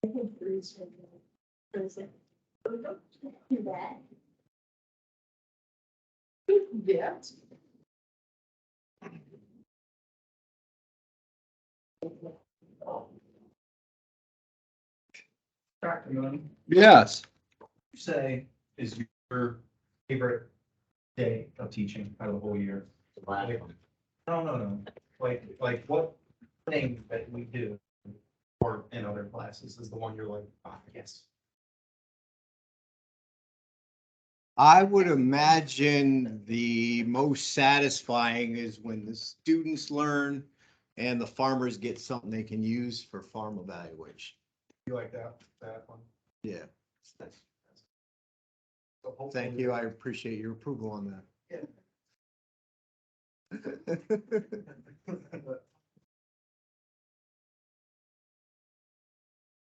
think Bruce was like, oh, don't do that. Yeah. Dr. Moon, Yes. you say is your favorite day of teaching out of the whole year? No. Like what thing that we do or in other classes is the one you're like, yes. I would imagine the most satisfying is when the students learn and the farmers get something they can use for farm evaluation. You like that one? Yeah. So hopefully- Thank you. I appreciate your approval on that.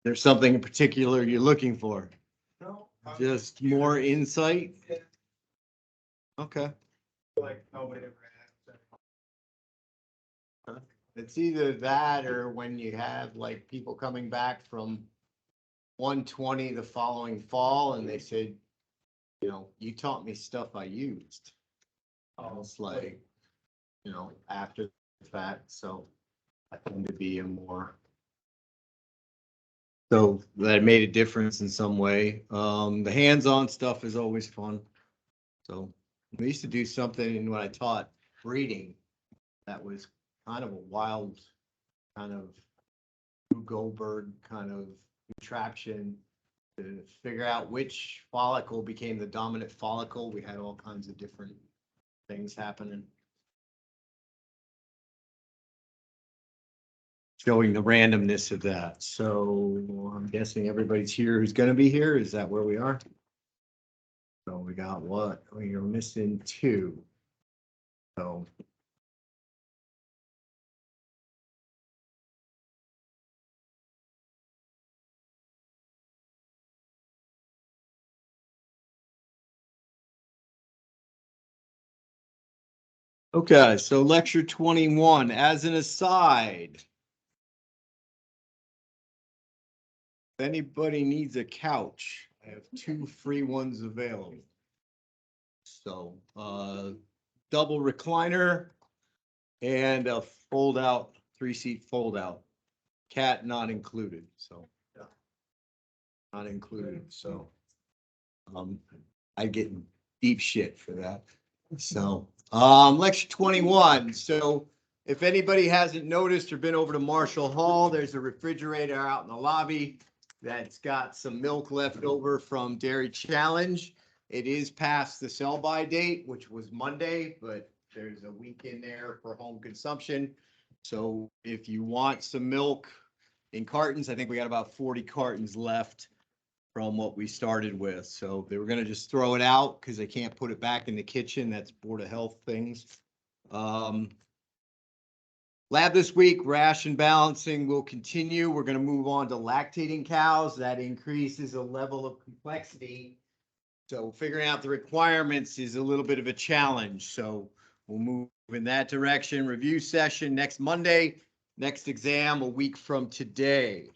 There's something in particular you're looking for? No. Just more insight? Yeah, Okay. like nobody ever asked. It's either that or when you have like people coming back from 120 the following fall and they said, you know, you taught me stuff I used. It's like, you know, after the fact, so I tend to be a more. So that made a difference in some way. The hands-on stuff is always fun. So we used to do something when I taught reading that was kind of a wild, kind of Goldberg kind of contraption to figure out which follicle became the dominant follicle. We had all kinds of different things happening. Showing the randomness of that. So I'm guessing everybody's here who's going to be here. Is that where we are? So we got what? We are missing 2. So. Okay, so lecture 21, as an aside. If anybody needs a couch, I have 2 free ones available. So, double recliner and a fold out, 3-seat fold out. Cat not included, so. Not included, so. I get deep shit for that. So, lecture 21. So if anybody hasn't noticed or been over to Marshall Hall, there's a refrigerator out in the lobby that's got some milk left over from Dairy Challenge. It is past the sell-by date, which was Monday, but there's a week in there for home consumption. So if you want some milk in cartons, I think we got about 40 cartons left from what we started with. So they were gonna just throw it out because they can't put it back in the kitchen. That's Board of Health things. Lab this week, ration balancing will continue. We're gonna move on to lactating cows. That increases the level of complexity. So figuring out the requirements is a little bit of a challenge. So we'll move in that direction. Review session next Monday, next exam a week from today.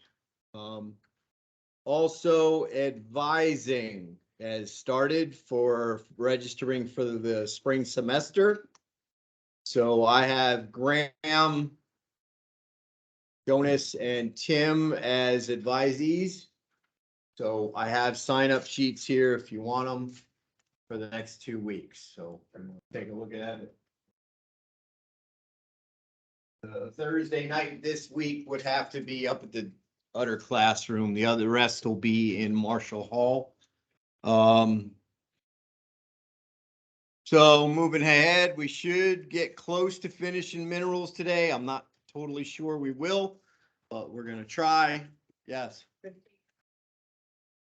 Also, advising has started for registering for the spring semester. So I have Graham, Jonas, and Tim as advisees. So I have sign-up sheets here if you want them for the next 2 weeks. So take a look at it. Thursday night this week would have to be up at the other classroom. The other rest will be in Marshall Hall. So moving ahead, we should get close to finishing minerals today. I'm not totally sure we will, but we're gonna try. Yes.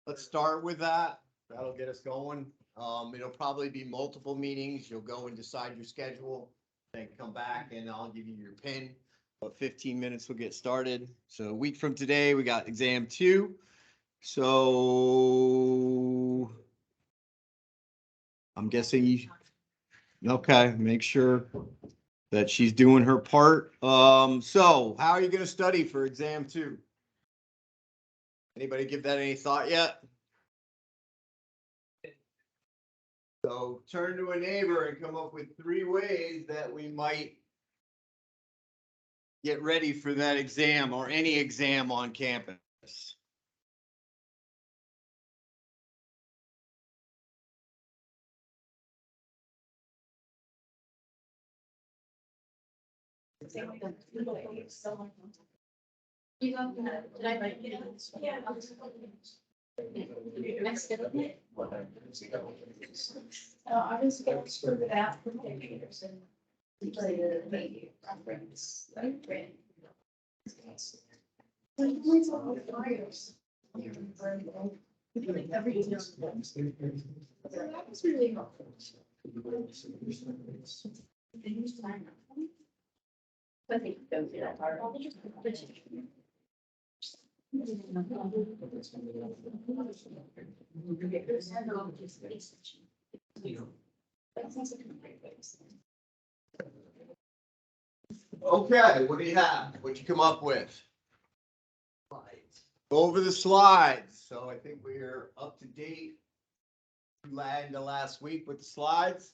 Let's start with that. That'll get us going. It'll probably be multiple meetings. You'll go and decide your schedule, then come back and I'll give you your pin. About 15 minutes will get started. So a week from today, we got exam 2. So I'm guessing you, okay, make sure that she's doing her part. So how are you going to study for exam 2? Anybody give that any thought yet? So turn to a neighbor and come up with 3 ways that we might get ready for that exam or any exam on campus. You got that? Did I write it? Yeah. Next to it. I was going to the bathroom pictures and. The reference. It's all fires. Every year. So that was really helpful. They used time. I think go through that part. Okay, what do you have? What'd you come up with? Go over the slides. So I think we're up to date. The last week with the slides.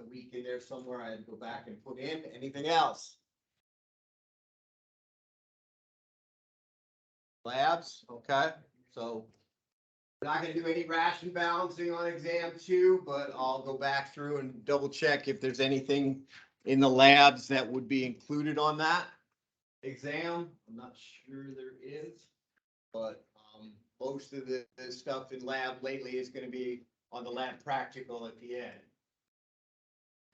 A week in there somewhere I had to go back and put in. Anything else? Labs, okay, so we're not gonna do any ration balancing on exam 2, but I'll go back through and double check if there's anything in the labs that would be included on that exam. I'm not sure there is, but most of the stuff in lab lately is gonna be on the lab practical at the end.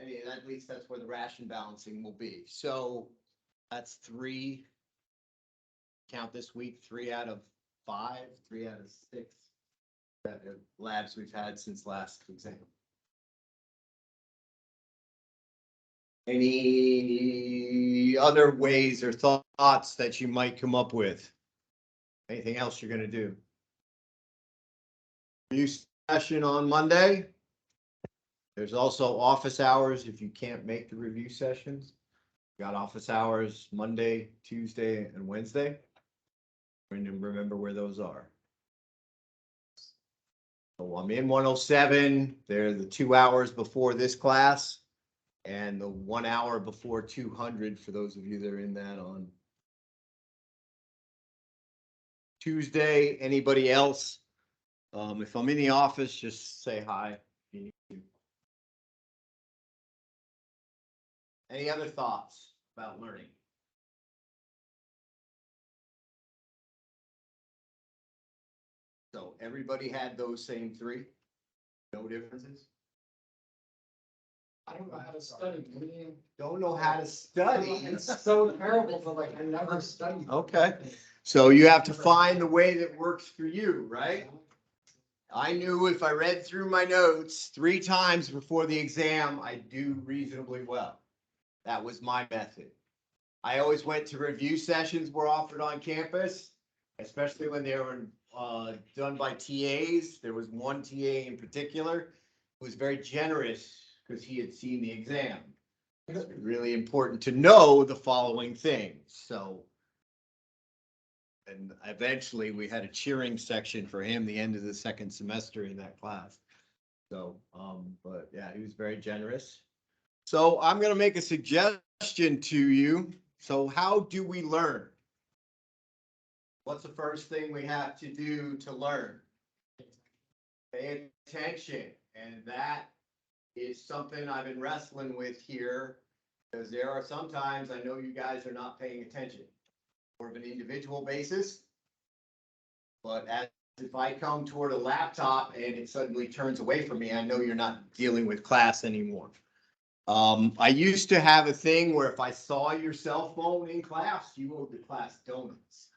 And at least that's where the ration balancing will be. So that's 3. Count this week, 3 out of 5, 3 out of 6 labs we've had since last exam. Any other ways or thoughts that you might come up with? Anything else you're gonna do? Review session on Monday. There's also office hours if you can't make the review sessions. Got office hours Monday, Tuesday, and Wednesday. And remember where those are. So I'm in 107. They're the 2 hours before this class and the 1 hour before 200 for those of you that are in that on Tuesday. Anybody else? If I'm in the office, just say hi. Any other thoughts about learning? So everybody had those same 3? No differences? I don't know how to study. Don't know how to study? It's so terrible, but like I never studied. Okay. So you have to find the way that works for you, right? I knew if I read through my notes 3 times before the exam, I'd do reasonably well. That was my method. I always went to review sessions were offered on campus, especially when they were done by TAs. There was one TA in particular who was very generous because he had seen the exam. It's really important to know the following things. So, and eventually we had a cheering section for him the end of the 2nd semester in that class. So, but yeah, he was very generous. So I'm going to make a suggestion to you. So how do we learn? What's the first thing we have to do to learn? Pay attention. And that is something I've been wrestling with here, because there are sometimes I know you guys are not paying attention. More of an individual basis. But as if I come toward a laptop and it suddenly turns away from me, I know you're not dealing with class anymore. I used to have a thing where if I saw your cell phone in class, you owed the class donuts.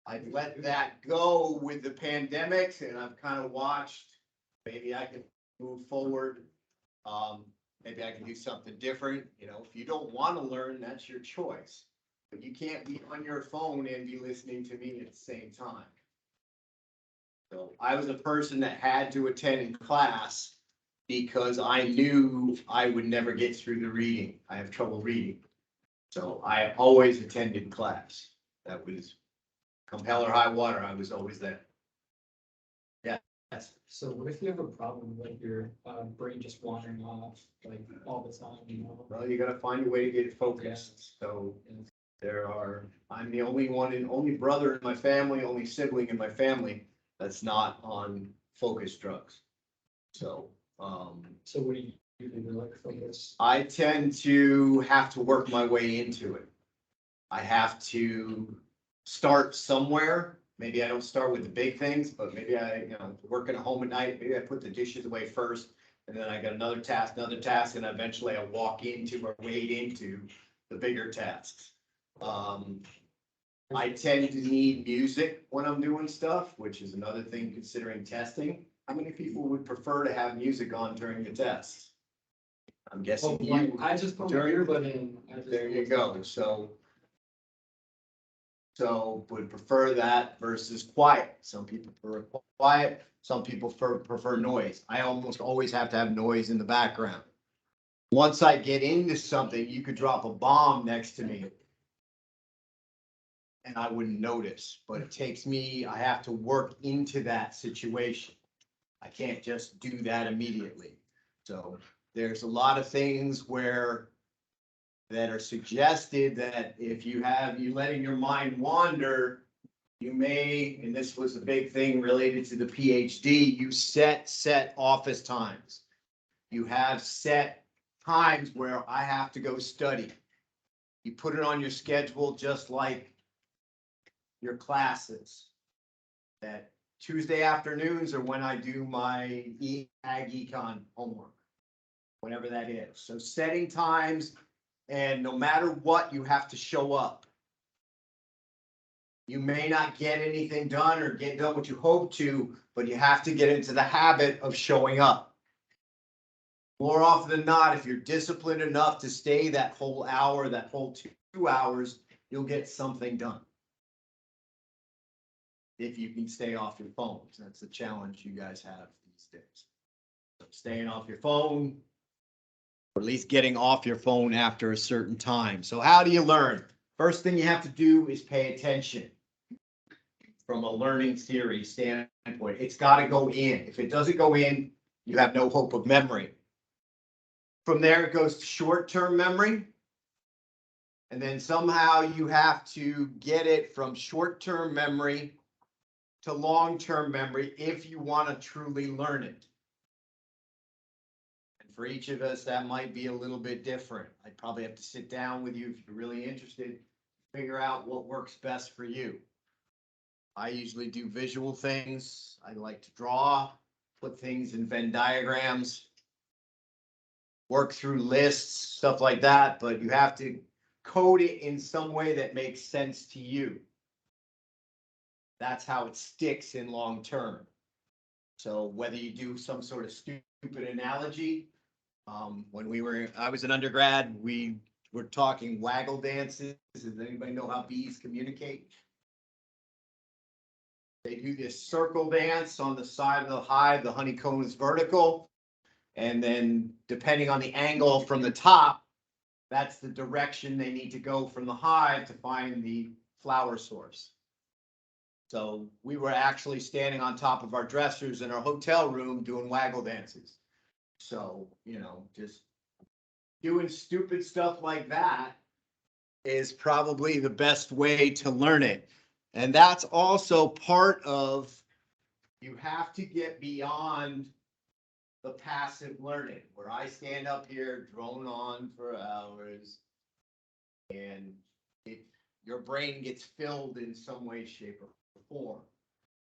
I've let that go with the pandemic, and I've kind of watched, maybe I can move forward. Maybe I can do something different. You know, if you don't want to learn, that's your choice. But you can't be on your phone and be listening to me at the same time. So I was a person that had to attend in class because I knew I would never get through the reading. I have trouble reading. So I always attended class. That was come hell or high water, I was always there. Yeah, that's, So what if you have a problem with your brain just wandering off like all the time, you know? well, you gotta find a way to get it focused, so. I'm the only one and only brother in my family, only sibling in my family that's not on focus drugs. So, So what do you usually do, like focus? I tend to have to work my way into it. I have to start somewhere. Maybe I don't start with the big things, but maybe I, working at home at night, maybe I put the dishes away first. And then I got another task, and eventually I walk into or wade into the bigger tasks. I tend to need music when I'm doing stuff, which is another thing considering testing. How many people would prefer to have music on during the test? I'm guessing Oh, like, you. I just put my during- earbud in. There you go, so would prefer that versus quiet. Some people prefer quiet, some people prefer noise. I almost always have to have noise in the background. Once I get into something, you could drop a bomb next to me and I wouldn't notice, but it takes me, I have to work into that situation. I can't just do that immediately. So there's a lot of things that are suggested that if you letting your mind wander, you may, and this was a big thing related to the PhD, you set office times. You have set times where I have to go study. You put it on your schedule just like your classes. That Tuesday afternoons are when I do my ag econ homework, whenever that is. So setting times, and no matter what, you have to show up. You may not get anything done or get done what you hope to, but you have to get into the habit of showing up. More often than not, if you're disciplined enough to stay that whole hour, that whole 2 hours, you'll get something done. If you can stay off your phones, that's the challenge you guys have these days. So staying off your phone, or at least getting off your phone after a certain time. So how do you learn? First thing you have to do is pay attention. From a learning theory standpoint, it's got to go in. If it doesn't go in, you have no hope of memory. From there, it goes to short-term memory. And then somehow you have to get it from short-term memory to long-term memory if you want to truly learn it. And for each of us, that might be a little bit different. I'd probably have to sit down with you if you're really interested, figure out what works best for you. I usually do visual things. I like to draw, put things in Venn diagrams, work through lists, stuff like that, but you have to code it in some way that makes sense to you. That's how it sticks in long term. So whether you do some sort of stupid analogy, when I was an undergrad, we were talking waggle dances. Does anybody know how bees communicate? They do this circle dance on the side of the hive, the honeycomb is vertical. And then depending on the angle from the top, that's the direction they need to go from the hive to find the flower source. So we were actually standing on top of our dressers in our hotel room doing waggle dances. So, just doing stupid stuff like that is probably the best way to learn it. And that's also part of, you have to get beyond the passive learning, where I stand up here, drone on for hours, and your brain gets filled in some way, shape, or form.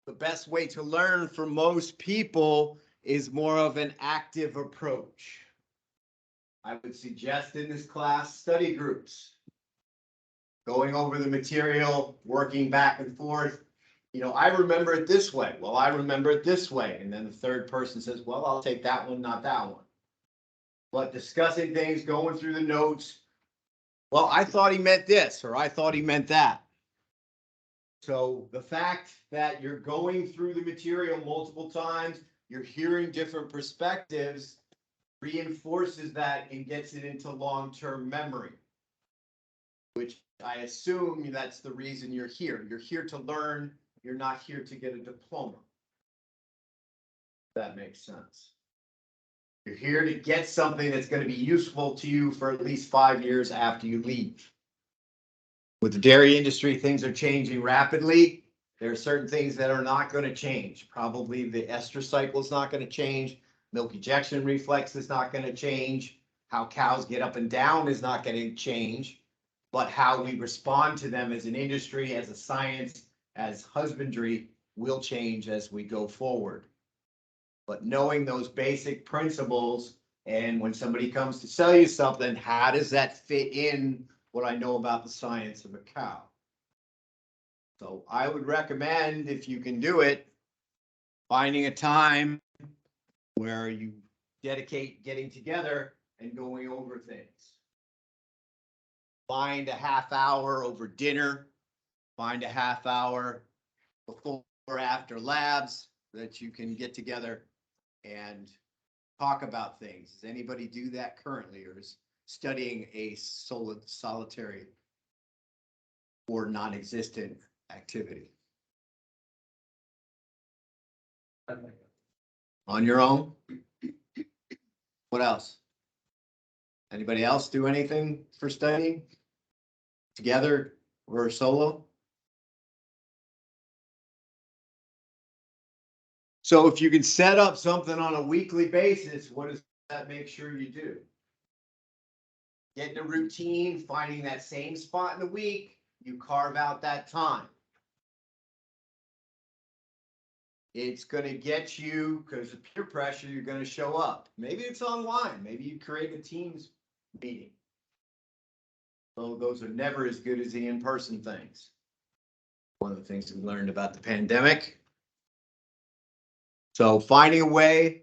The best way to learn for most people is more of an active approach. I would suggest in this class study groups. Going over the material, working back and forth. I remember it this way. Well, I remember it this way. And then the third person says, well, I'll take that one, not that one. But discussing things, going through the notes. Well, I thought he meant this, or I thought he meant that. So the fact that you're going through the material multiple times, you're hearing different perspectives, reinforces that and gets it into long-term memory. which I assume that's the reason you're here. You're here to learn. You're not here to get a diploma. That makes sense. You're here to get something that's going to be useful to you for at least 5 years after you leave. With the dairy industry, things are changing rapidly. There are certain things that are not going to change. Probably the ester cycle is not going to change. Milk ejection reflex is not going to change. How cows get up and down is not going to change. But how we respond to them as an industry, as a science, as husbandry will change as we go forward. But knowing those basic principles, and when somebody comes to sell you something, how does that fit in what I know about the science of a cow? So I would recommend, if you can do it, finding a time where you dedicate getting together and going over things. Find a half hour over dinner, find a half hour before or after labs that you can get together and talk about things. Does anybody do that currently, or is studying a solitary or non-existent activity? On your own? What else? Anybody else do anything for studying? Together or solo? So if you can set up something on a weekly basis, what does that make sure you do? Getting a routine, finding that same spot in the week, you carve out that time. It's going to get you, because of peer pressure, you're going to show up. Maybe it's online. Maybe you create a Teams meeting. So those are never as good as the in-person things. One of the things we learned about the pandemic. So finding a way,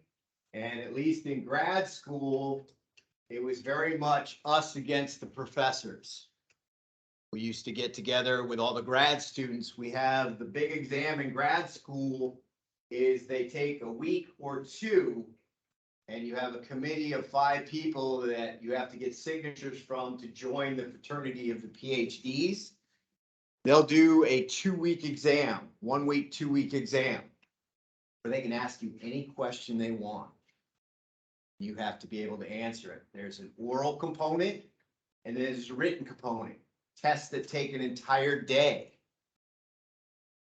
and at least in grad school, it was very much us against the professors. We used to get together with all the grad students. We have the big exam in grad school is they take a week or two, and you have a committee of 5 people that you have to get signatures from to join the fraternity of the PhDs. They'll do a 2-week exam, 1 week, 2-week exam, where they can ask you any question they want. You have to be able to answer it. There's an oral component and there's a written component. Tests that take an entire day.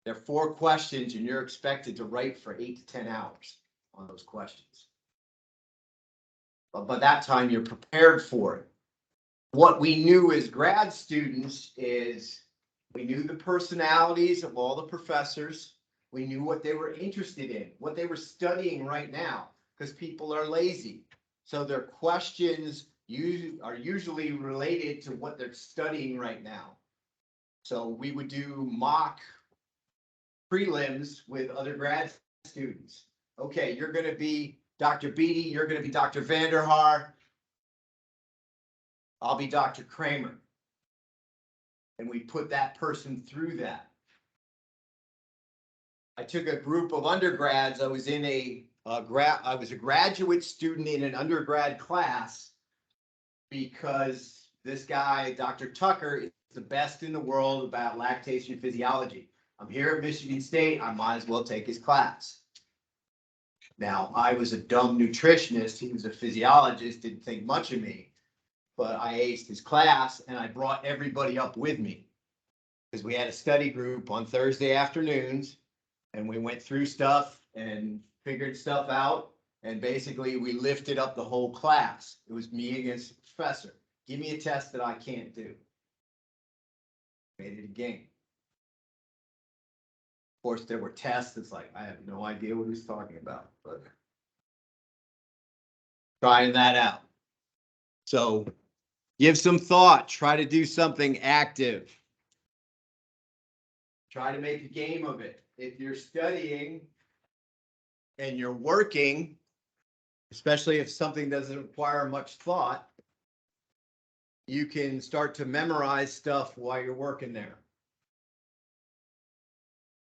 There are 4 questions and you're expected to write for 8 to 10 hours on those questions. But by that time, you're prepared for it. What we knew as grad students is we knew the personalities of all the professors. We knew what they were interested in, what they were studying right now, because people are lazy. So their questions are usually related to what they're studying right now. So we would do mock prelims with other grad students. Okay, you're going to be Dr. Beatty, you're going to be Dr. Vanderhaar. I'll be Dr. Kramer. And we put that person through that. I took a group of undergrads. I was in I was a graduate student in an undergrad class because this guy, Dr. Tucker, is the best in the world about lactation physiology. I'm here at Michigan State. I might as well take his class. Now, I was a dumb nutritionist. He was a physiologist, didn't think much of me, but I aced his class and I brought everybody up with me because we had a study group on Thursday afternoons and we went through stuff and figured stuff out. And basically we lifted up the whole class. It was me against the professor. Give me a test that I can't do. Made it a game. Of course, there were tests. It's like, I have no idea what he's talking about, but trying that out. So give some thought, try to do something active. Try to make a game of it. If you're studying and you're working, especially if something doesn't require much thought, you can start to memorize stuff while you're working there.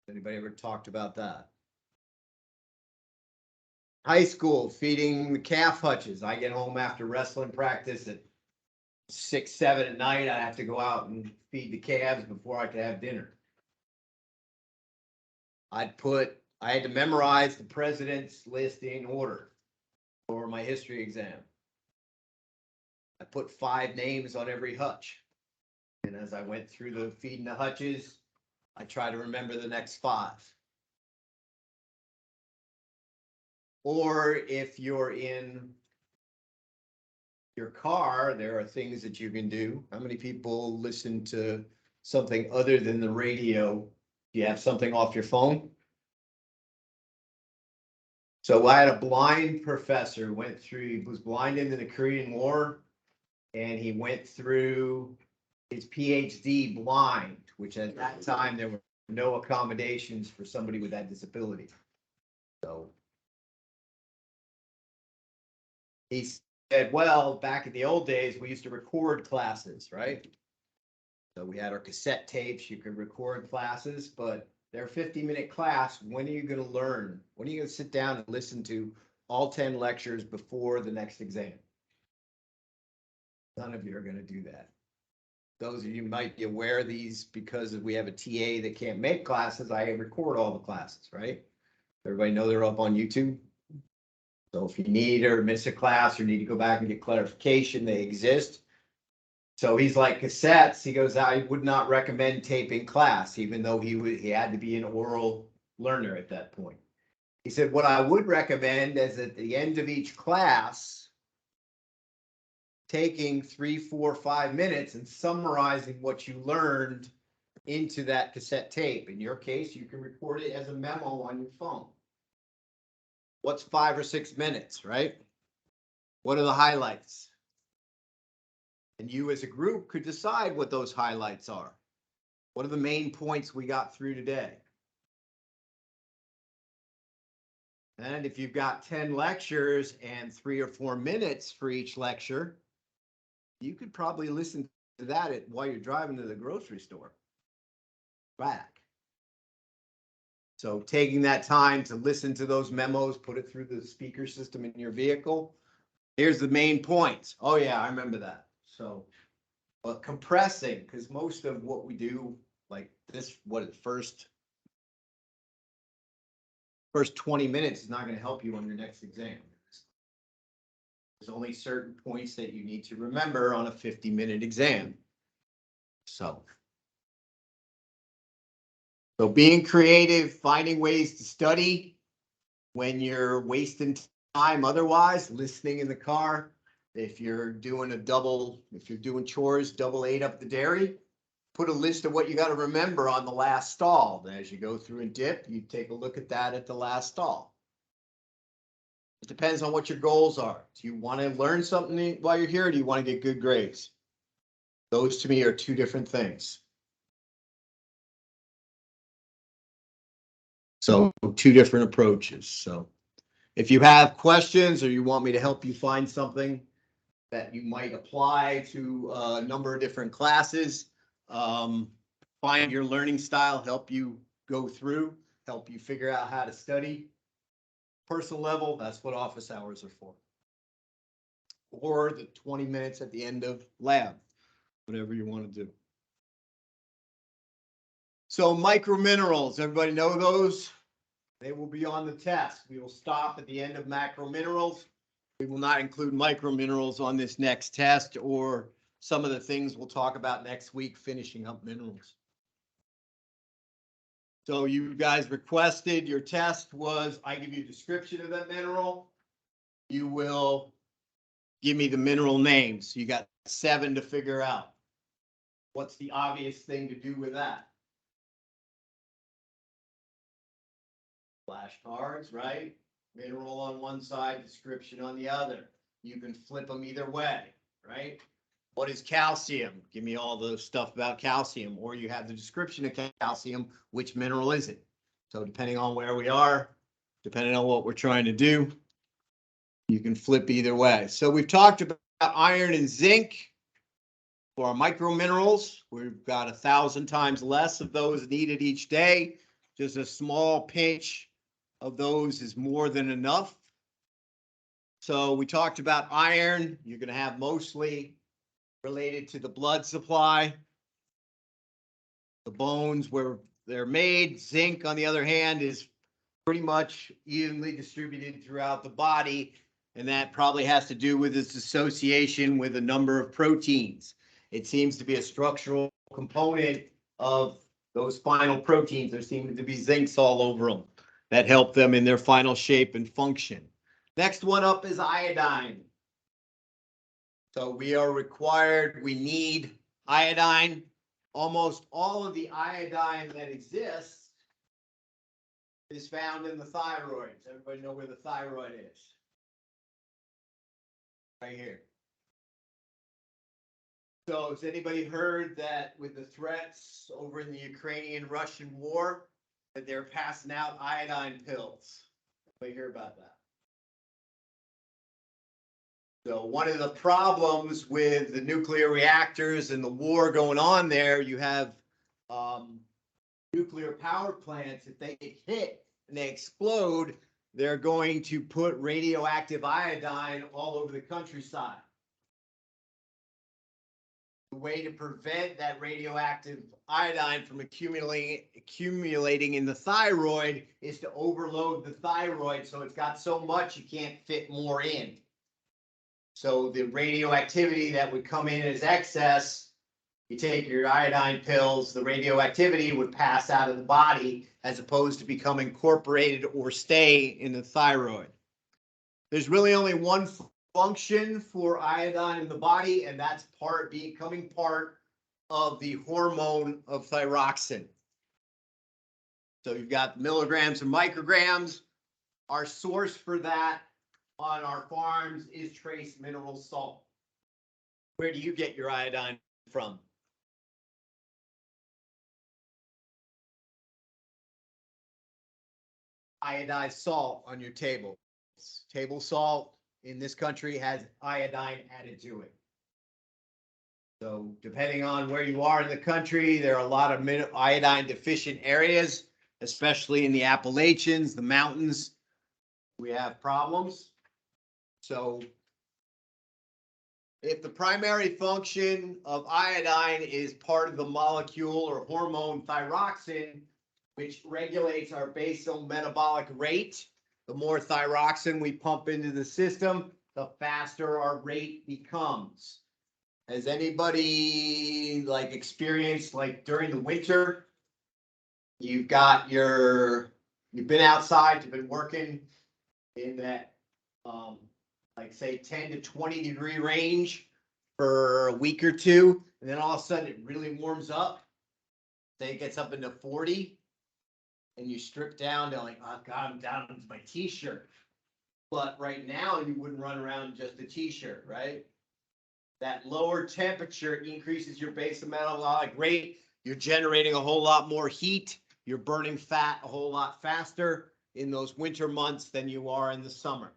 Anybody ever talked about that? High school, feeding the calf hutches. I get home after wrestling practice at 6, 7 at night, I have to go out and feed the calves before I could have dinner. I had to memorize the president's list in order for my history exam. I put 5 names on every hutch. And as I went through the feeding the hutches, I try to remember the next 5. Or if you're in your car, there are things that you can do. How many people listen to something other than the radio? Do you have something off your phone? So I had a blind professor went through, he was blind in the Korean War, and he went through his PhD blind, which at that time there were no accommodations for somebody with that disability. So he said, well, back in the old days, we used to record classes, right? So we had our cassette tapes, you could record classes, but they're a 50-minute class. When are you going to learn? When are you going to sit down and listen to all 10 lectures before the next exam? None of you are going to do that. Those of you might be aware of these because we have a TA that can't make classes. I record all the classes, right? Everybody know they're up on YouTube. So if you need or miss a class or need to go back and get clarification, they exist. So he's like cassettes. He goes, I would not recommend taping class, even though he had to be an oral learner at that point. He said, what I would recommend is at the end of each class, taking 3, 4, 5 minutes and summarizing what you learned into that cassette tape. In your case, you can record it as a memo on your phone. What's 5 or 6 minutes, right? What are the highlights? And you as a group could decide what those highlights are. What are the main points we got through today? And if you've got 10 lectures and 3 or 4 minutes for each lecture, you could probably listen to that while you're driving to the grocery store. Back. So taking that time to listen to those memos, put it through the speaker system in your vehicle. Here's the main points. Oh yeah, I remember that. So, but compressing, because most of what we do, like this, first 20 minutes is not going to help you on your next exam. There's only certain points that you need to remember on a 50-minute exam. So being creative, finding ways to study when you're wasting time otherwise, listening in the car. If you're doing chores, double 8 up the dairy, put a list of what you got to remember on the last stall. Then as you go through and dip, you take a look at that at the last stall. It depends on what your goals are. Do you want to learn something while you're here, or do you want to get good grades? Those to me are 2 different things. So 2 different approaches. So if you have questions or you want me to help you find something that you might apply to a number of different classes, find your learning style, help you go through, help you figure out how to study. Personal level, that's what office hours are for. Or the 20 minutes at the end of lab, whatever you want to do. So microminerals, everybody know those? They will be on the test. We will stop at the end of macrominerals. We will not include microminerals on this next test or some of the things we'll talk about next week, finishing up minerals. So you guys requested, your test was, I give you a description of that mineral. You will give me the mineral names. You got 7 to figure out. What's the obvious thing to do with that? Flashcards, right? Mineral on one side, description on the other. You can flip them either way, right? What is calcium? Give me all the stuff about calcium, or you have the description of calcium. Which mineral is it? So depending on where we are, depending on what we're trying to do, you can flip either way. So we've talked about iron and zinc for our microminerals. We've got 1,000 times less of those needed each day. Just a small pinch of those is more than enough. So we talked about iron. You're going to have mostly related to the blood supply. The bones where they're made. Zinc, on the other hand, is pretty much evenly distributed throughout the body, and that probably has to do with its association with a number of proteins. It seems to be a structural component of those final proteins. There seem to be zincs all over them that help them in their final shape and function. Next one up is iodine. So we are required, we need iodine. Almost all of the iodine that exists is found in the thyroid. Does everybody know where the thyroid is? Right here. So has anybody heard that with the threats over in the Ukrainian-Russian war, that they're passing out iodine pills? Anybody hear about that? So one of the problems with the nuclear reactors and the war going on there, you have nuclear power plants. If they get hit and they explode, they're going to put radioactive iodine all over the countryside. The way to prevent that radioactive iodine from accumulating in the thyroid is to overload the thyroid so it's got so much you can't fit more in. So the radioactivity that would come in as excess, you take your iodine pills, the radioactivity would pass out of the body as opposed to become incorporated or stay in the thyroid. There's really only one function for iodine in the body, and that's becoming part of the hormone of thyroxine. So you've got milligrams and micrograms. Our source for that on our farms is trace mineral salt. Where do you get your iodine from? Iodized salt on your table. Table salt in this country has iodine added to it. So depending on where you are in the country, there are a lot of iodine deficient areas, especially in the Appalachians, the mountains. We have problems. So if the primary function of iodine is part of the molecule or hormone thyroxine, which regulates our basal metabolic rate, the more thyroxine we pump into the system, the faster our rate becomes. Has anybody experienced during the winter, you've been outside, you've been working in that say 10 to 20 degree range for a week or two, and then all of a sudden it really warms up. Say it gets up into 40 and you strip down to oh God, I'm down to my t-shirt. But right now you wouldn't run around in just a t-shirt, right? That lower temperature increases your basal metabolic rate. You're generating a whole lot more heat. You're burning fat a whole lot faster in those winter months than you are in the summer.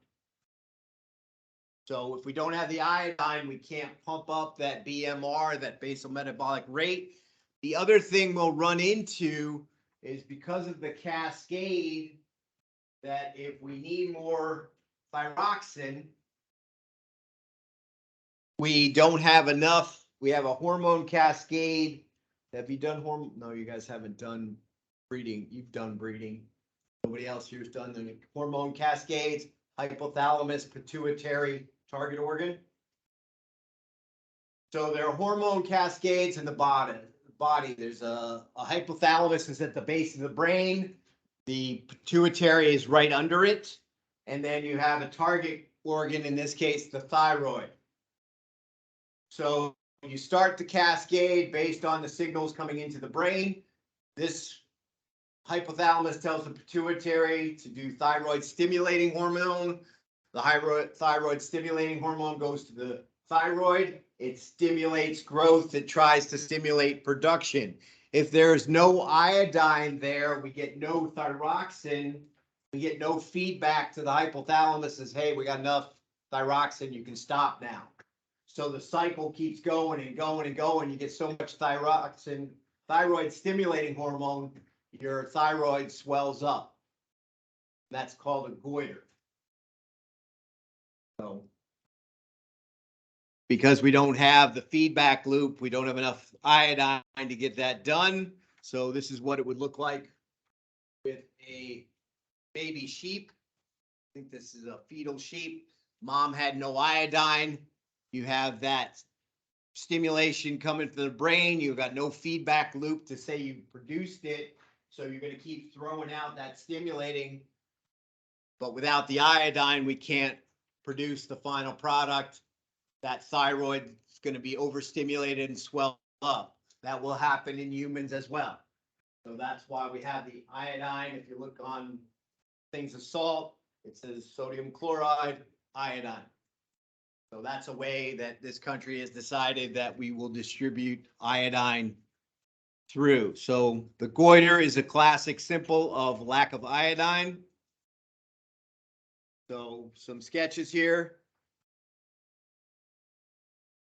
So if we don't have the iodine, we can't pump up that BMR, that basal metabolic rate. The other thing we'll run into is because of the cascade, that if we need more thyroxine, we don't have enough. We have a hormone cascade. Have you done hormone? No, you guys haven't done breeding. You've done breeding. Nobody else here's done the hormone cascades, hypothalamus, pituitary, target organ. So there are hormone cascades in the body. There's a hypothalamus is at the base of the brain. The pituitary is right under it. And then you have a target organ, in this case, the thyroid. So you start the cascade based on the signals coming into the brain. This hypothalamus tells the pituitary to do thyroid stimulating hormone. The thyroid stimulating hormone goes to the thyroid. It stimulates growth. It tries to stimulate production. If there's no iodine there, we get no thyroxine. We get no feedback to the hypothalamus says, hey, we got enough thyroxine. You can stop now. So the cycle keeps going and going and going. You get so much thyroxine, thyroid stimulating hormone, your thyroid swells up. That's called a goiter. So because we don't have the feedback loop, we don't have enough iodine to get that done. So this is what it would look like with a baby sheep. I think this is a fetal sheep. Mom had no iodine. You have that stimulation coming from the brain. You've got no feedback loop to say you produced it. So you're going to keep throwing out that stimulating. But without the iodine, we can't produce the final product. That thyroid is going to be overstimulated and swell up. That will happen in humans as well. So that's why we have the iodine. If you look on things of salt, it says sodium chloride, iodine. So that's a way that this country has decided that we will distribute iodine through. So the goiter is a classic symbol of lack of iodine. So some sketches here.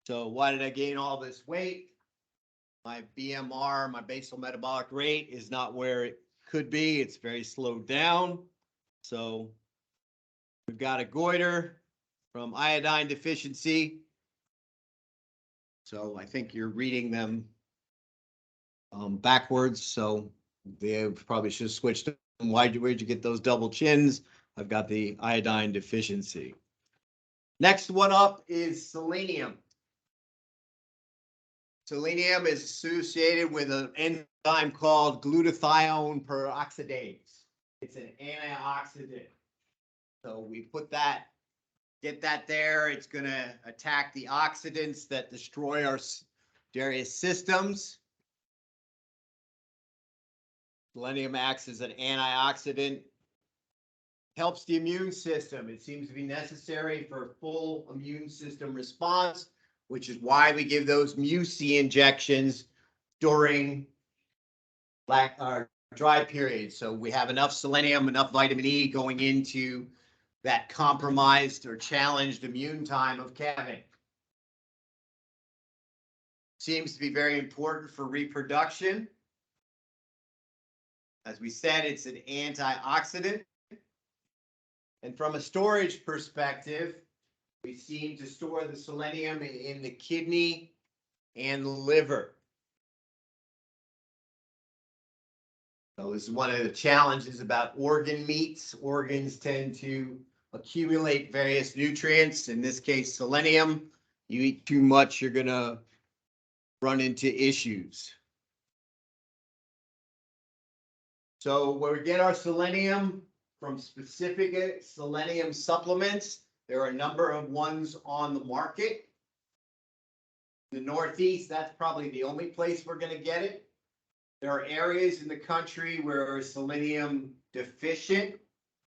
So why did I gain all this weight? My BMR, my basal metabolic rate, is not where it could be. It's very slowed down. So we've got a goiter from iodine deficiency. So I think you're reading them backwards. So they probably should have switched them. Where'd you get those double chins? I've got the iodine deficiency. Next one up is selenium. Selenium is associated with an enzyme called glutathione peroxidase. It's an antioxidant. So we put that, get that there. It's going to attack the oxidants that destroy our various systems. Selenium acts as an antioxidant, helps the immune system. It seems to be necessary for full immune system response, which is why we give those MUC injections during dry periods. So we have enough selenium, enough vitamin E going into that compromised or challenged immune time of calving. Seems to be very important for reproduction. As we said, it's an antioxidant. And from a storage perspective, we seem to store the selenium in the kidney and the liver. So this is one of the challenges about organ meats. Organs tend to accumulate various nutrients. In this case, selenium. You eat too much, you're going to run into issues. So where we get our selenium from specific selenium supplements, there are a number of ones on the market. In the Northeast, that's probably the only place we're going to get it. There are areas in the country where selenium deficient,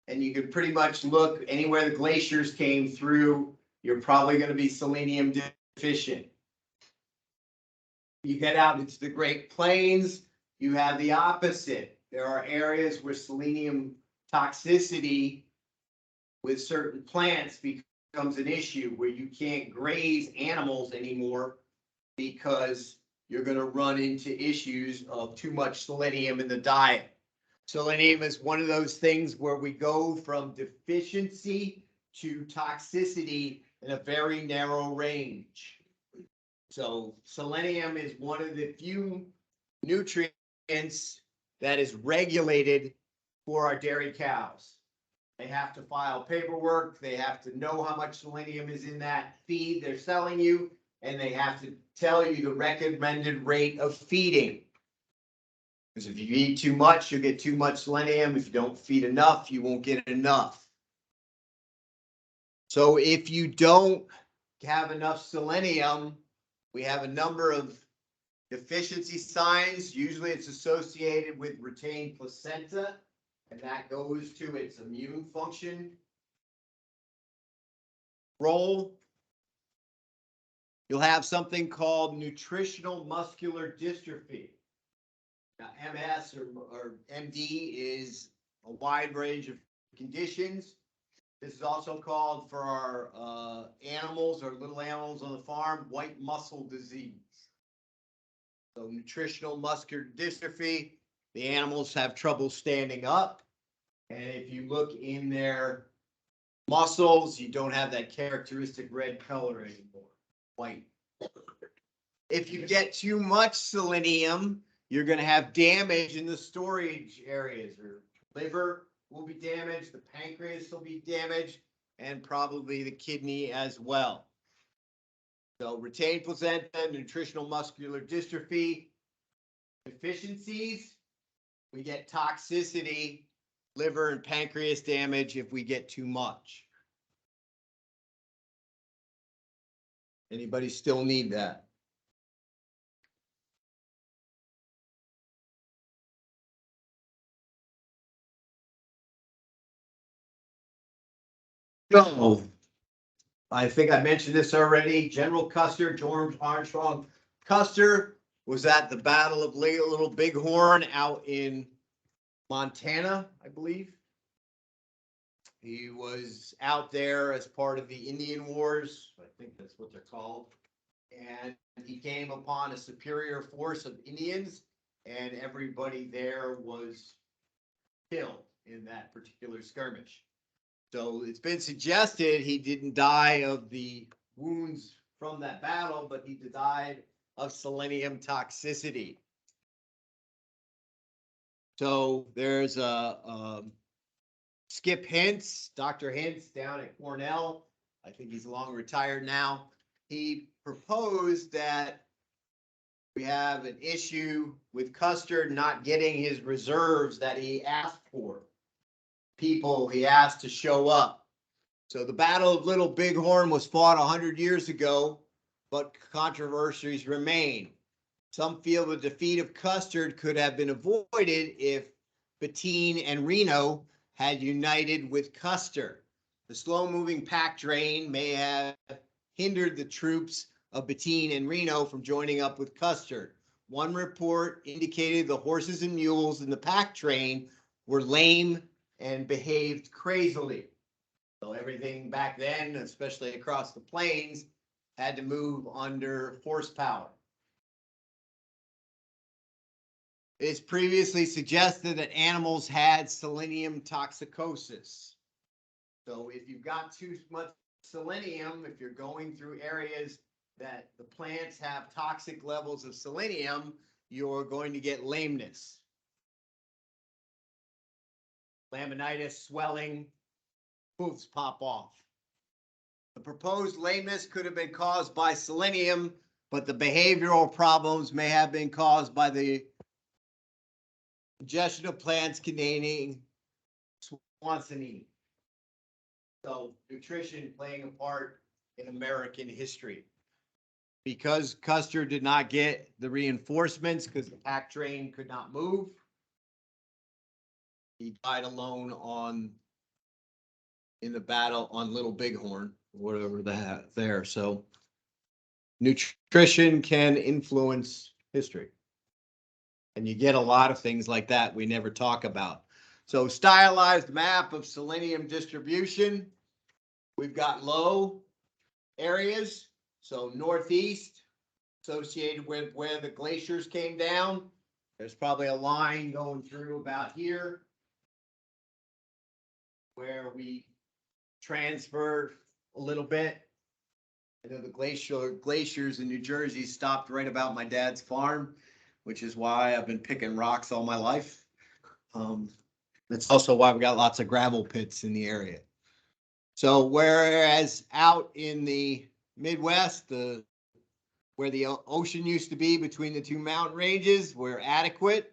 and you can pretty much look anywhere the glaciers came through, you're probably going to be selenium deficient. You get out into the Great Plains, you have the opposite. There are areas where selenium toxicity with certain plants becomes an issue, where you can't graze animals anymore because you're going to run into issues of too much selenium in the diet. Selenium is one of those things where we go from deficiency to toxicity in a very narrow range. So selenium is one of the few nutrients that is regulated for our dairy cows. They have to file paperwork. They have to know how much selenium is in that feed they're selling you, and they have to tell you the recommended rate of feeding. Because if you eat too much, you'll get too much selenium. If you don't feed enough, you won't get enough. So if you don't have enough selenium, we have a number of deficiency signs. Usually it's associated with retained placenta, and that goes to its immune function role. You'll have something called nutritional muscular dystrophy. Now, MS or MD is a wide range of conditions. This is also called, for our animals or little animals on the farm, white muscle disease. So nutritional muscular dystrophy, the animals have trouble standing up. And if you look in their muscles, you don't have that characteristic red color anymore. white. If you get too much selenium, you're gonna have damage in the storage areas. Your liver will be damaged, the pancreas will be damaged, and probably the kidney as well. So retained placenta, nutritional muscular dystrophy, deficiencies, we get toxicity, liver and pancreas damage if we get too much. Anybody still need that? So, I think I mentioned this already. General Custer, George Armstrong Custer was at the Battle of Little Bighorn out in Montana, I believe. He was out there as part of the Indian Wars. I think that's what they're called. And he came upon a superior force of Indians, and everybody there was killed in that particular skirmish. So it's been suggested he didn't die of the wounds from that battle, but he died of selenium toxicity. So there's a Skip Hintz, Dr. Hintz down at Cornell. I think he's long retired now. He proposed that we have an issue with Custer not getting his reserves that he asked for. People he asked to show up. So the Battle of Little Bighorn was fought 100 years ago, but controversies remain. Some feel the defeat of Custer could have been avoided if Bettine and Reno had united with Custer. The slow-moving pack train may have hindered the troops of Bettine and Reno from joining up with Custer. One report indicated the horses and mules in the pack train were lame and behaved crazily. So everything back then, especially across the plains, had to move under horsepower. It's previously suggested that animals had selenium toxicosis. So if you've got too much selenium, if you're going through areas that the plants have toxic levels of selenium, you're going to get lameness. Laminitis, swelling, hoofs pop off. The proposed lameness could have been caused by selenium, but the behavioral problems may have been caused by ingestion of plants containing swansinine. So nutrition playing a part in American history. Because Custer did not get the reinforcements because the pack train could not move, he died alone in the battle on Little Bighorn, whatever that there. So nutrition can influence history. And you get a lot of things like that we never talk about. So stylized map of selenium distribution. We've got low areas. So northeast, associated with where the glaciers came down. There's probably a line going through about here where we transferred a little bit. I know the glaciers in New Jersey stopped right about my dad's farm, which is why I've been picking rocks all my life. That's also why we got lots of gravel pits in the area. So whereas out in the Midwest, where the ocean used to be between the two mountain ranges, we're adequate.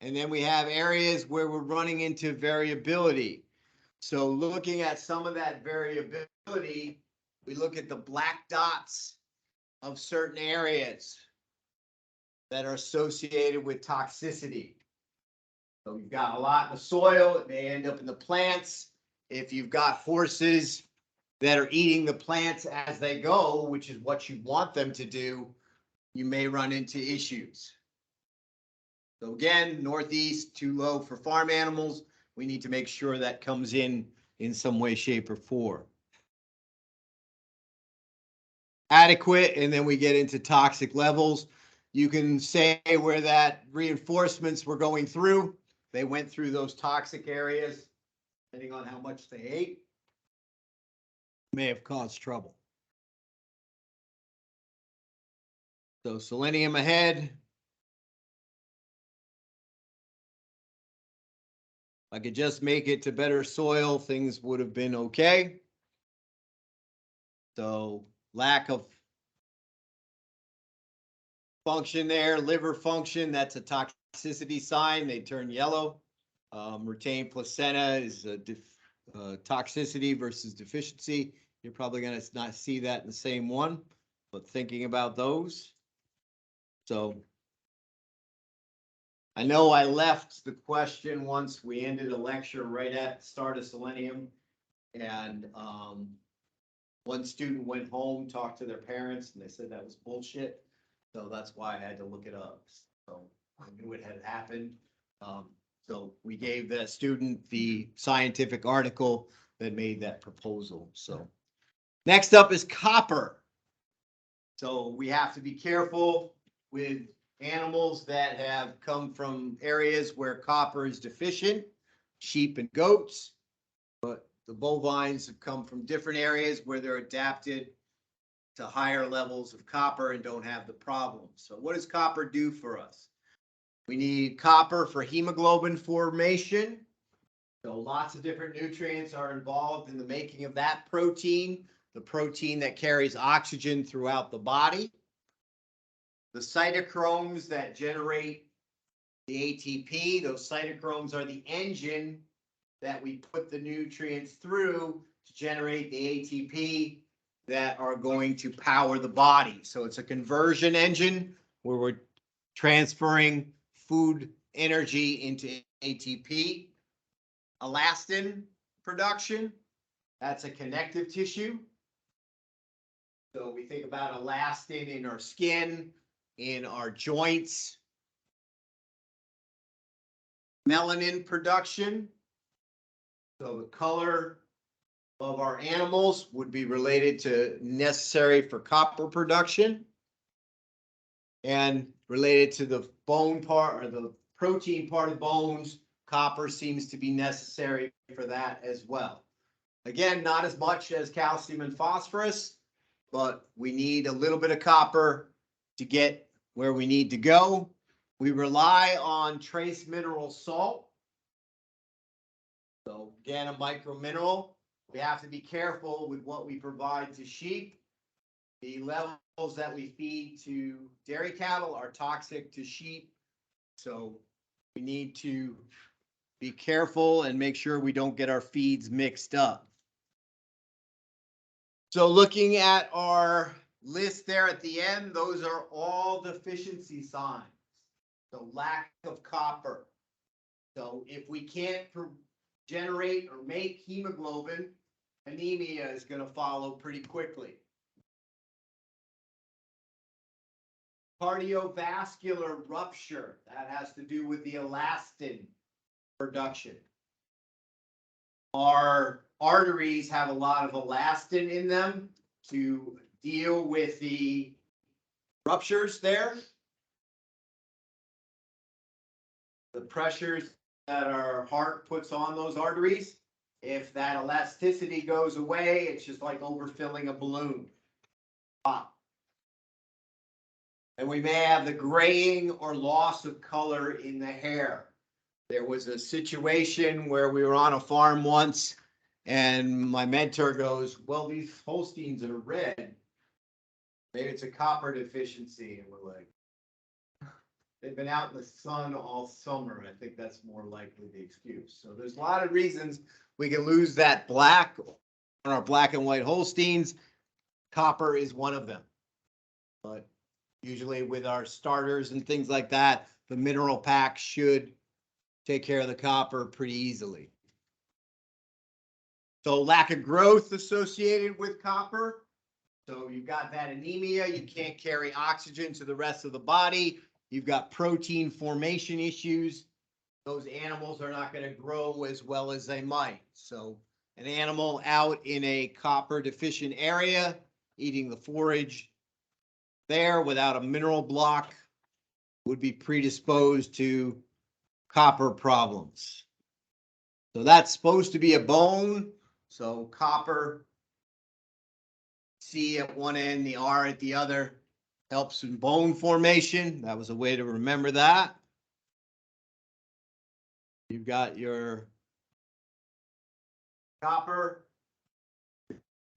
And then we have areas where we're running into variability. So looking at some of that variability, we look at the black dots of certain areas that are associated with toxicity. So you've got a lot in the soil, it may end up in the plants. If you've got horses that are eating the plants as they go, which is what you want them to do, you may run into issues. So again, northeast, too low for farm animals. We need to make sure that comes in some way, shape, or form. Adequate, and then we get into toxic levels. You can say where that reinforcements were going through. They went through those toxic areas, depending on how much they ate. May have caused trouble. So selenium ahead. I could just make it to better soil, things would have been okay. So lack of function there, liver function, that's a toxicity sign, they turn yellow. Retained placenta is a toxicity versus deficiency. You're probably gonna not see that in the same one, but thinking about those. So I know I left the question once we ended a lecture right at the start of selenium. And one student went home, talked to their parents, and they said that was bullshit. So that's why I had to look it up. So I knew it had happened. So we gave that student the scientific article that made that proposal. So next up is copper. So we have to be careful with animals that have come from areas where copper is deficient, sheep and goats. But the bovines have come from different areas where they're adapted to higher levels of copper and don't have the problem. So what does copper do for us? We need copper for hemoglobin formation. So lots of different nutrients are involved in the making of that protein, the protein that carries oxygen throughout the body. The cytochromes that generate the ATP, those cytochromes are the engine that we put the nutrients through to generate the ATP that are going to power the body. So it's a conversion engine where we're transferring food energy into ATP. Elastin production, that's a connective tissue. So we think about elastin in our skin, in our joints. Melanin production. So the color of our animals would be related to necessary for copper production. And related to the bone part or the protein part of bones, copper seems to be necessary for that as well. Again, not as much as calcium and phosphorus, but we need a little bit of copper to get where we need to go. We rely on trace mineral salt. So again, a micro mineral. We have to be careful with what we provide to sheep. The levels that we feed to dairy cattle are toxic to sheep. So we need to be careful and make sure we don't get our feeds mixed up. So looking at our list there at the end, those are all deficiency signs. So lack of copper. So if we can't generate or make hemoglobin, anemia is going to follow pretty quickly. Cardiovascular rupture, that has to do with the elastin production. Our arteries have a lot of elastin in them to deal with the ruptures there. The pressures that our heart puts on those arteries. If that elasticity goes away, it's just like overfilling a balloon. Pop. And we may have the graying or loss of color in the hair. There was a situation where we were on a farm once and my mentor goes, well, these Holsteins are red. Maybe it's a copper deficiency. And we're like, they've been out in the sun all summer. I think that's more likely the excuse. So there's a lot of reasons we can lose that black on our black and white Holsteins. Copper is one of them. But usually with our starters and things like that, the mineral pack should take care of the copper pretty easily. So lack of growth associated with copper. So you've got that anemia, you can't carry oxygen to the rest of the body. You've got protein formation issues. Those animals are not going to grow as well as they might. So an animal out in a copper deficient area, eating the forage there without a mineral block would be predisposed to copper problems. So that's supposed to be a bone. So copper, C at one end, the R at the other. Helps in bone formation. That was a way to remember that. You've got your copper.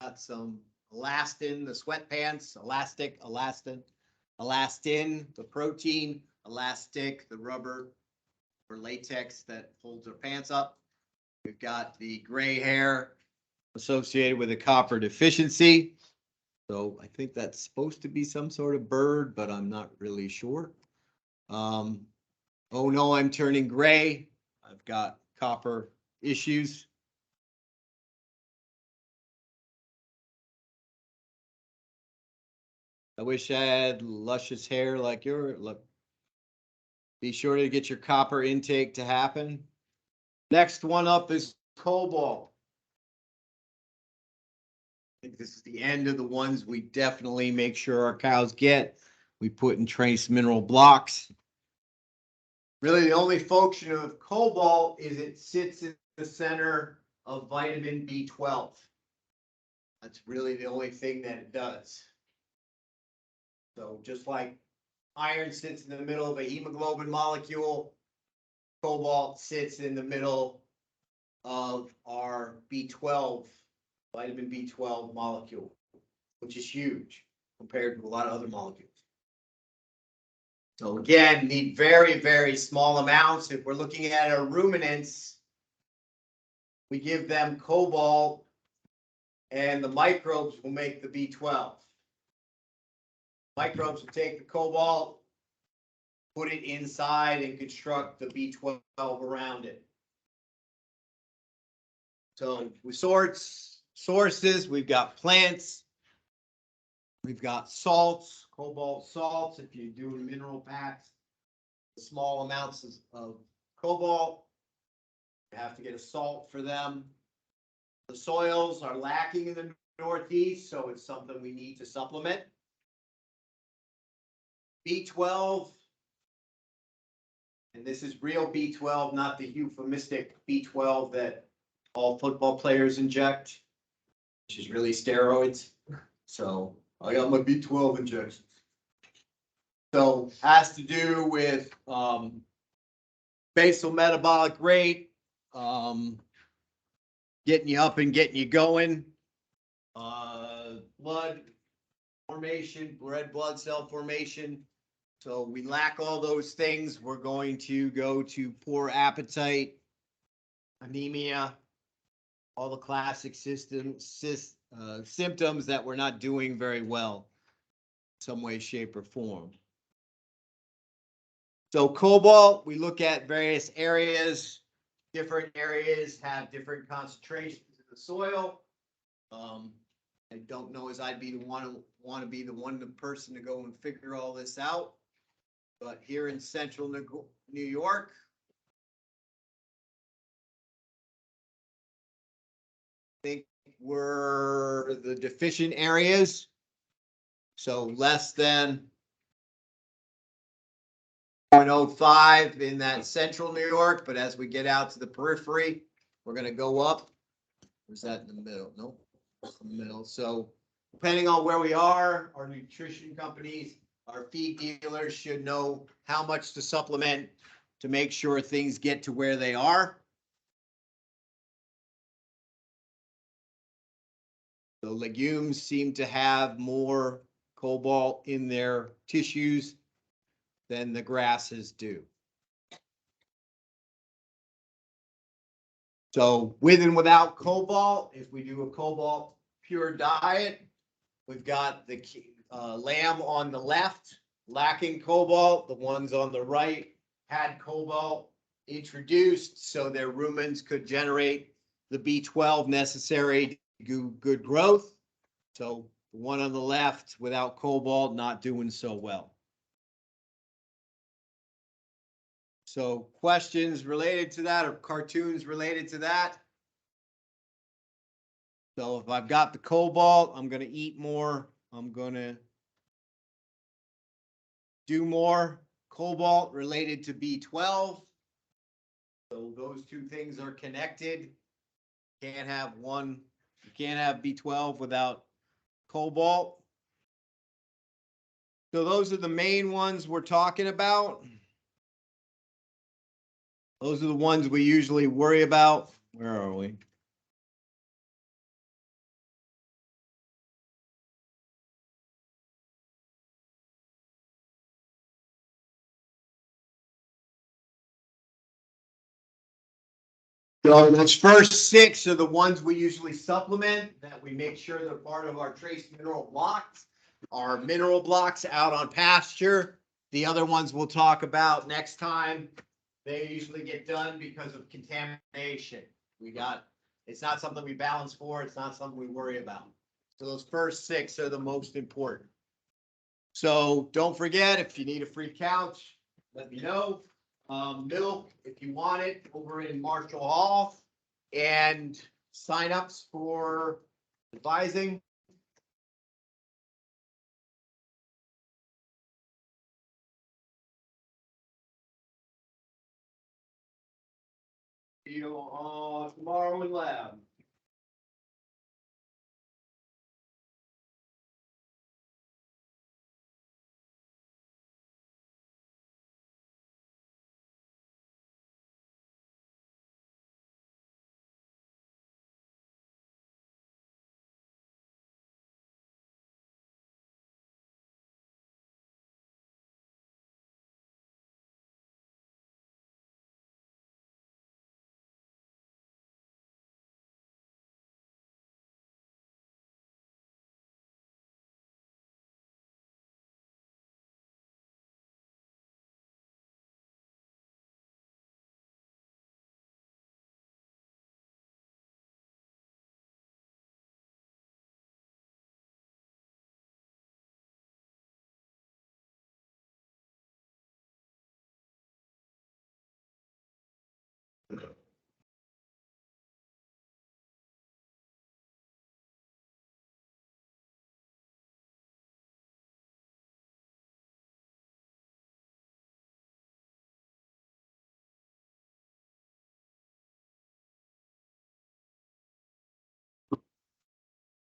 Got some elastin, the sweatpants, elastin, the protein, elastic, the rubber or latex that holds our pants up. We've got the gray hair associated with a copper deficiency. So I think that's supposed to be some sort of bird, but I'm not really sure. Oh no, I'm turning gray. I've got copper issues. I wish I had luscious hair like yours. Look, be sure to get your copper intake to happen. Next one up is cobalt. I think this is the end of the ones we definitely make sure our cows get. We put in trace mineral blocks. Really, the only function of cobalt is it sits in the center of vitamin B12. That's really the only thing that it does. So just like iron sits in the middle of a hemoglobin molecule, cobalt sits in the middle of our B12, vitamin B12 molecule, which is huge compared to a lot of other molecules. So again, need very, very small amounts. If we're looking at our ruminants, we give them cobalt and the microbes will make the B12. Microbes will take the cobalt, put it inside and construct the B12 around it. So with sources, we've got plants, we've got salts, cobalt salts. If you're doing mineral packs, small amounts of cobalt, you have to get a salt for them. The soils are lacking in the Northeast, so it's something we need to supplement. B12, and this is real B12, not the euphemistic B12 that all football players inject, which is really steroids. So I got my B12 injections. So has to do with basal metabolic rate, getting you up and getting you going, blood formation, red blood cell formation. So we lack all those things. We're going to go to poor appetite, anemia, all the classic symptoms that we're not doing very well in some way, shape, or form. So cobalt, we look at various areas. Different areas have different concentrations in the soil. I don't know as I'd be the want to be the person to go and figure all this out. But here in central New York, I think we're the deficient areas. So less than 0.05 in that central New York, but as we get out to the periphery, we're going to go up. Where's that in the middle? Nope, in the middle. So depending on where we are, our nutrition companies, our feed dealers should know how much to supplement to make sure things get to where they are. The legumes seem to have more cobalt in their tissues than the grasses do. So with and without cobalt, if we do a cobalt pure diet, we've got the lamb on the left lacking cobalt. The ones on the right had cobalt introduced so their rumens could generate the B12 necessary to do good growth. So the one on the left without cobalt not doing so well. So questions related to that or cartoons related to that? So if I've got the cobalt, I'm going to eat more. I'm going to do more. Cobalt related to B12. So those two things are connected. Can't have one. You can't have B12 without cobalt. So those are the main ones we're talking about. Those are the ones we usually worry about. Where are we? So those first six are the ones we usually supplement, that we make sure they're part of our trace mineral blocks, our mineral blocks out on pasture. The other ones we'll talk about next time. They usually get done because of contamination. It's not something we balance for, it's not something we worry about. So those first six are the most important. So don't forget, if you need a free couch, let me know. Milk, if you want it, over in Marshall Hall, and signups for advising. See you tomorrow in lab.